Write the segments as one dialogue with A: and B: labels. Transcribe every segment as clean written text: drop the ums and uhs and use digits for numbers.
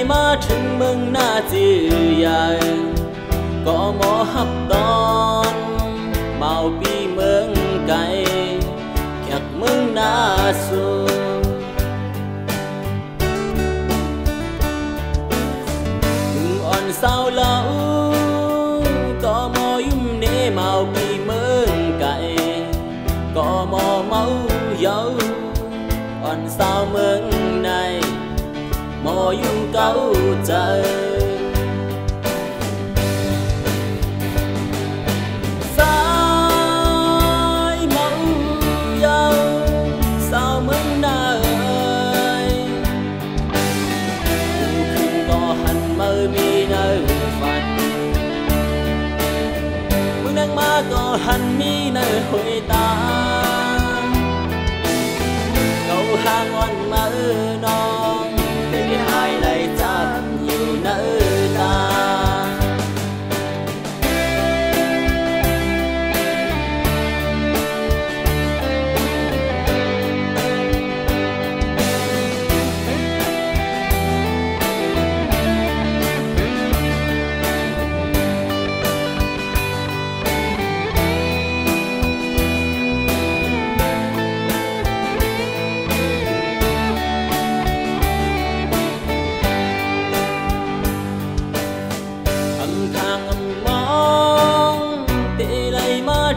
A: mà chừng mừng na chữ dài có mỏ hấp đón màu bi mừng cay kẹt mừng na xuân mừng on sao lâu có mỏ yếm nê màu bi mừng cay có mỏ máu dấu on sao mừng này mò dung câu trời sai mẫu dâu sao mừng nơi không có hành mơ mi nơi phật mừng nắng má có hành mi nơi hội ta câu hàng oan mơ non ai lại chấp nhiều nơi ta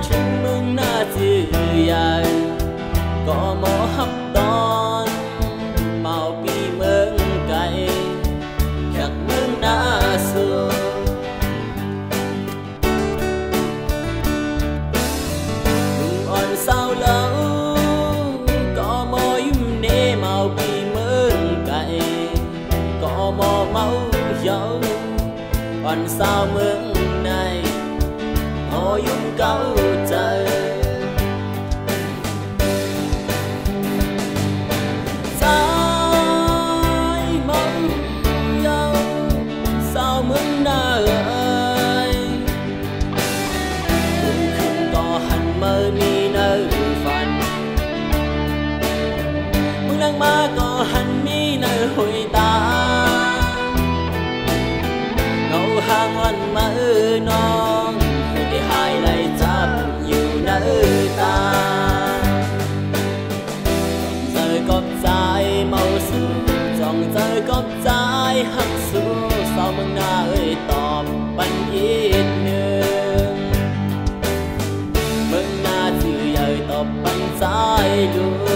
A: chừng mừng na chữ dài có mỏ hấp đón màu bi mừng cay khắc mừng na xuân mừng on sao lâu có mỏ yếm nê màu bi mừng cay có mỏ máu dấu on sao mừng này mò dung câu trời sai mong dâu sao mừng nơi cũng không có hành mơ mi nơi phần mừng nắng má có hành mi nơi hội ta ngầu hàng oan mơ non hai lại chấp nhiều nơi ta rơi cọp trái màu sương dòng rơi cọp trái hắc sương sao mừng na ơi tọp bánh ít nương mừng na chữ ơi tọp bánh trái luôn